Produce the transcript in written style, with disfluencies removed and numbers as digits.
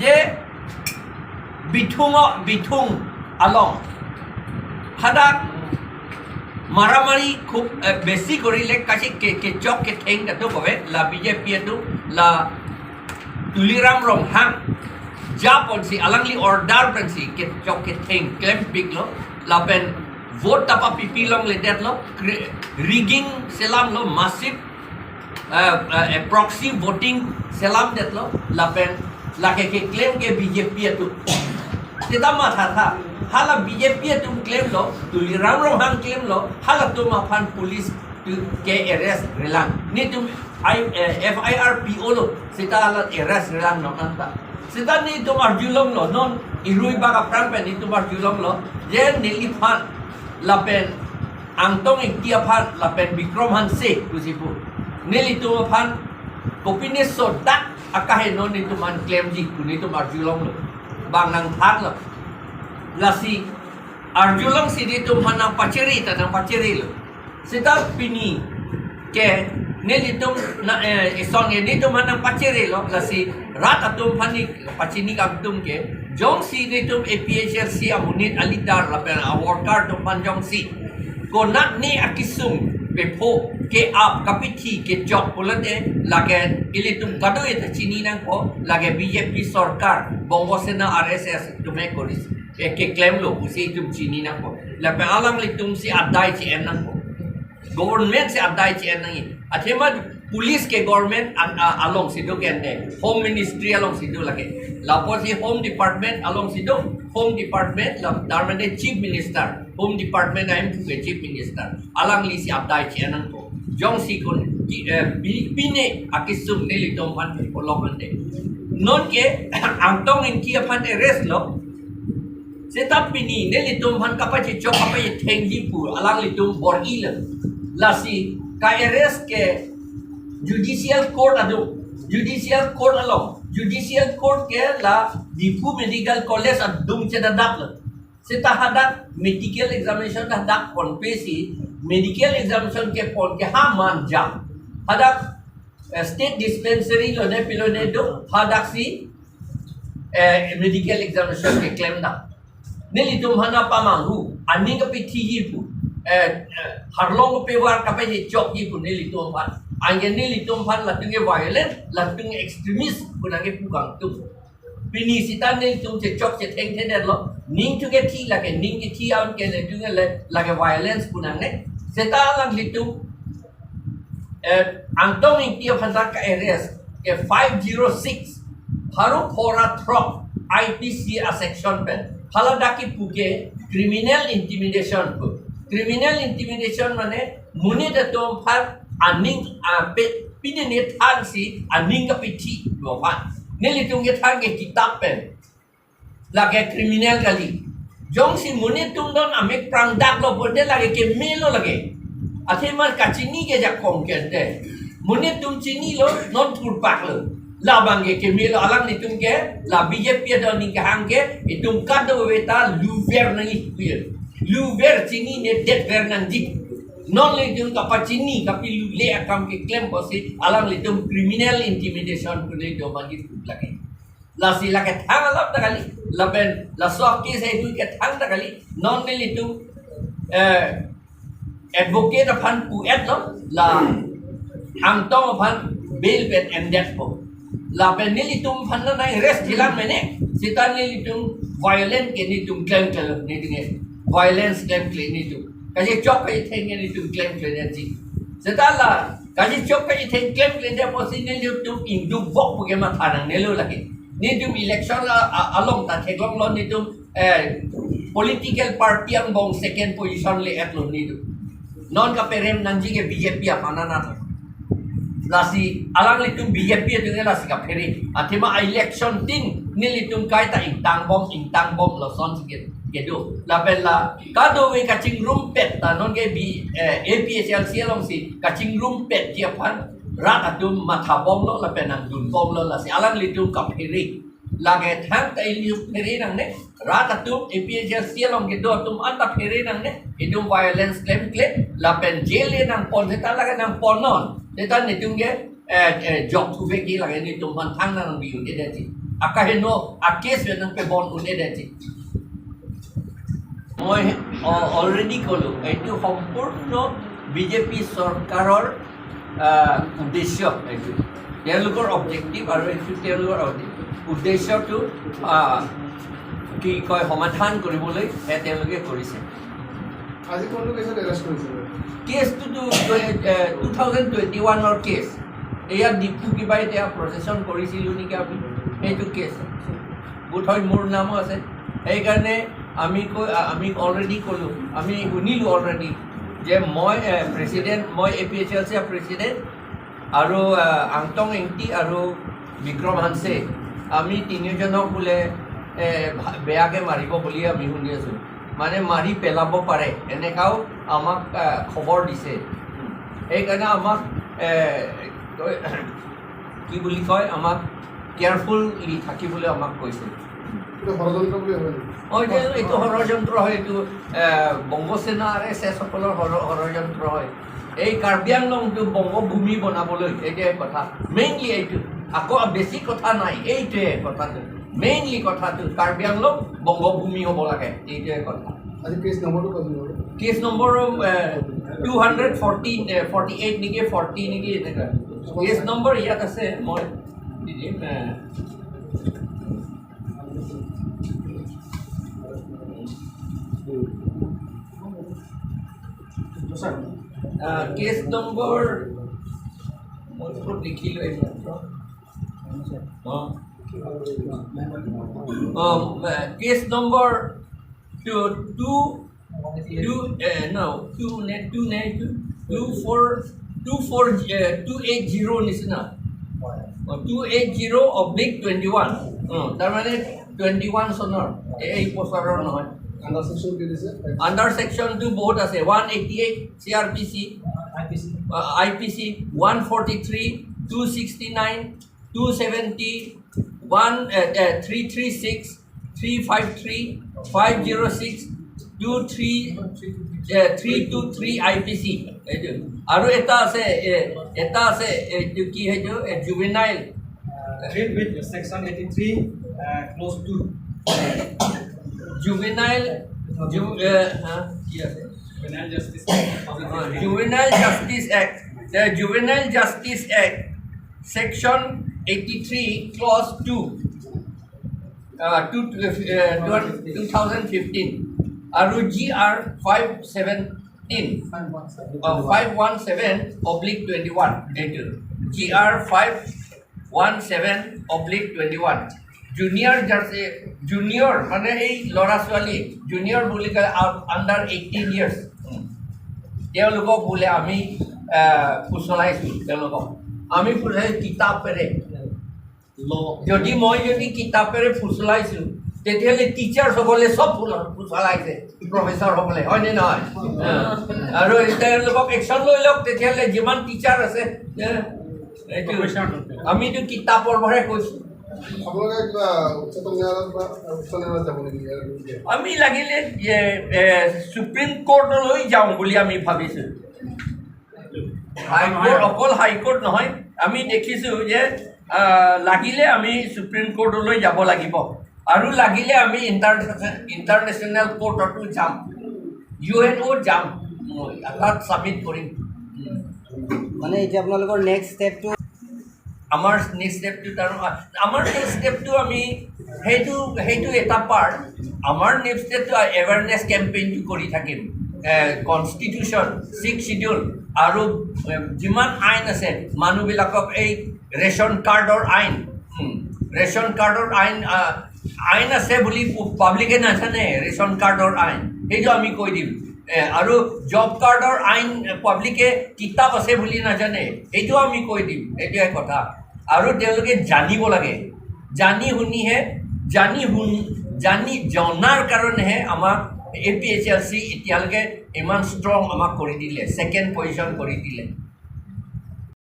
je bitung along hadak maramari খুব বেশি করিলে কাছে কে চক কে ঠেং তো কবে la BJP tu la tuliram rong hang ja ponsi alangli order ponsi ke chok ke ঠেং claim big lo la pen vote tapa pipi long le det lo rigging selam lo massive proxy voting selam det lo la pen la ke claim ke BJP tu kita ma tha hala BJP tu claim lo tuliram rong hang claim lo hala tu ma phan police ke arrest relang ni tu FIRPO lo sita la arrest relang no anta sita ni tu mar julong lo non irui baga Pherangke ni tu mar julong lo je nili phan la pen angtong ikia phan la pen Bikram han se kusipu nili tu phan kopine so dak akahe no ni tu man claim ji ni tu mar julong lo bang nang phan lo lasi arjulong sidi tu manang paceri tanang paceri lo sita pini ke nelitum na isong ni tu manang paceri lo lasi rat atum pani pacini kamtum ke jong si ni tu APHLC amunit alidar la pen worker tu panjong si ko nak ni akisum bepo ke ap kapiti ke jok polade lage ilitum kado eta chini nang ko lage BJP sarkar bongo sena RSS tu me koris ke claim lo usi tum chini nang ko la pe alang litum si adai chi en nang ko government si adai chi en nang athema police ke government along si do ken de home ministry along si do lage la po si home department along si do home department la darmane chief minister home department am ke chief minister alang li si adai chi en nang ko jong si kon pine akisum ne litum han ko lokan de non ke angtong en ki aphan arrest lo setap pini ne litum han kapachi chok kapachi thengji pur alang litum bor il lasi ka arrest ke judicial court adu judicial court along judicial court ke la dipu medical college adum cheda dak seta hadak medical examination dak kon pesi medical examination ke pon ke ha man jam hadak state dispensary lo ne pilo ne do hadak si medical examination ke claim dak nili tum hana pamanghu aning ka pithi ji pu harlong pe war ka pe chok ji pu nili tum phan ange nili tum phan la tunge violent la tunge extremist punange pu gang tum pini sitan nili tum che chok che theng the lo ning tu ke thi la ke ning ke thi aun ke le tunge le la ke violence punange seta lang litum angtong ing ti phan ka arrest ke 506 haru phora throp IPC a section pen hala daki puke criminal intimidation pu criminal intimidation mane muni da tom phar aning pe pinene than si aning ka pithi lo phan neli tung ke thang ke kitab pen la ke criminal kali jong si muni tung don amek prang dak lo bode lage ke melo lage athemar kachini ke jak kom ke de muni tung chini lo non thur pak lo la bangge ke melo alang ni tum ke la BJP do ni ke hang ke itum kado weta luver nangi kuir luver chini ne det ver nang dik non le tum kapachini kapi le akam ke claim posi alang le tum criminal intimidation ku le do mangi lagi la si la ke thang la ta kali la ben la sok ke se tu ke thang ta kali non le tum advocate phan pu et lo la hang tong phan bail pen and death po la pen nili tum phan na nai rest hilang mene sitan nili tum violent ke ni tum claim ke ni dinge violence claim ke ni tum kaje chok pe theng ni tum claim ke ni ji sitan la kaje chok pe theng claim ke ni posi nili tum in du vok pu ke ma thanang nelo lagi ni tum election along ta theklong lo ni tum political party ang bong second position le at lo ni tum non ka perem nanji ke BJP apana na lasi alang litum BJP tu lasi ka pheri athima election tin ni litum kai ta intang bom lo son sikit kedo la bella kado we kaching room pet ta non ke bi APHLC long si kaching room pet dia phan rat atum matha bom lo la penang dun bom lo lasi alang litum ka pheri lage thang ta liu pheri nang ne rat atum APHLC long ke do tum anta pheri nang ne idum violence claim la pen jail nang pon ta la nang pon non Detan ni tung ke job tu feki lagi ni tumpan thang nang biu dia dati akaheno akes nang pe bon un dia dati মই already ক'লো এইটো সম্পূৰ্ণ BJP চৰকাৰৰ উদ্দেশ্য এইটো তেওঁলোকৰ objective আৰু এইটো তেওঁলোকৰ উদ্দেশ্যটো কি কয় সমাধান কৰিবলৈ তেওঁলোকে কৰিছে আজি কোনটো কেছত এৰেষ্ট কৰিছে কেছটো 2021 কেছ এয়া ডিপু কিবা এতিয়া প্ৰচেছন কৰিছিলোঁ নেকি আমি সেইটো কেছ বোধ হয় মোৰ নামো আছে সেইকাৰণে আমি অলৰেডি ক'লোঁ আমি শুনিলোঁ অলৰেডি যে মই প্ৰেচিডেণ্ট মই APHLC প্ৰেচিডেণ্ট আৰু আংটং এংটি আৰু বিক্ৰম হানছে আমি তিনিজনক বোলে বেয়াকৈ মাৰিব বুলি আমি শুনি আছোঁ মানে মাৰি পেলাব পাৰে এনেকাও আমাক খবৰ দিছে সেইকাৰণে আমাক কি বুলি কয় আমাক কেয়াৰফুলি থাকিবলৈ আমাক কৈছে এইটো ষড়যন্ত্ৰ হয় এইটো বংগসেনা আৰু এছসকলৰ ষড়যন্ত্ৰ হয় এই কাৰ্বি আংলংটো বংগভূমি বনাবলৈ এইটোৱে কথা মেইনলি এইটো আকৌ বেছি কথা নাই এইটোৱে কথাটো মেইনলি কথাটো কাৰ্বি আংলং বংগভূমি হ'ব লাগে এইটোৱে কথা কেছ নম্বৰ 248 নেকি 40 নেকি এনেকুৱা কেছ নম্বৰ ইয়াত আছে মই দি দিম কেছ নম্বৰ মই ক'ত লিখিলোঁ এইমাত্ৰ কেছ নম্বৰ 280 নিচিনা 280/21 তাৰমানে 21 চনৰ এই বছৰৰ নহয় আণ্ডাৰ ছেকশ্যনটো বহুত আছে 188 CRPC IPC 143 269 270 336 353 506 323 IPC এইটো আৰু এটা আছে এইটো কি সেইটো juvenile with section 83 close to juvenile Juvenile Justice Act. The Juvenile Justice Act, Section 83, Clause 2, 2015. Aru GR 517/21. GR 517/21. Junior মানে এই ল'ৰা ছোৱালী জুনিয়ৰ বুলি ক'লে আণ্ডাৰ 18 years তেওঁলোকক বোলে আমি ফুচলাইছোঁ তেওঁলোকক আমি কিতাপেৰে যদি কিতাপেৰে ফুচলাইছোঁ তেতিয়াহ'লে টিচাৰ্ছসকলে চব ফুচলাইছে প্ৰফেচাৰসকলে হয়নে নহয় আৰু তেওঁলোকক একশ্যন লৈ লওক তেতিয়াহ'লে যিমান টিচাৰ আছে আমিতো কিতাপৰ পৰাহে কৈছোঁ আমি লাগিলে সুপ্ৰিম কোৰ্টলৈ যাওঁ বুলি আমি ভাবিছোঁ হাইকোৰ্ট অকল হাইকোৰ্ট নহয় আমি দেখিছোঁ যে লাগিলে আমি সুপ্ৰিম কোৰ্টলৈ যাব লাগিব আৰু লাগিলে আমি ইণ্টাৰনেশ্যনেল কোৰ্টতো যাম UNO যাম তাত ছাবমিট কৰিম মানে এতিয়া আপোনালোকৰ নেক্সট ষ্টেপটো আমাৰ নেক্সট ষ্টেপটো আমি সেইটো এটা পাৰ্ট আমাৰ নেক্সট ষ্টেপটো এৱাৰনেছ কেম্পেইনটো কৰি থাকিম কনষ্টিটিউশ্যন 6 শিডিউল আৰু যিমান আইন আছে মানুহবিলাকক এই ৰেচন কাৰ্ডৰ আইন আছে বুলি পাব্লিকে নাজানে ৰেচন কাৰ্ডৰ আইন সেইটো আমি কৈ দিম আৰু জব কাৰ্ডৰ আইন পাব্লিকে কিতাপ আছে বুলি নাজানে সেইটো আমি কৈ দিম এইটোৱে কথা আৰু তেওঁলোকে জানিব লাগে জনাৰ কাৰণেহে আমাক APHLC এতিয়ালৈকে ইমান ষ্ট্ৰং আমাক কৰি দিলে ছেকেণ্ড পজিশ্যন কৰি দিলে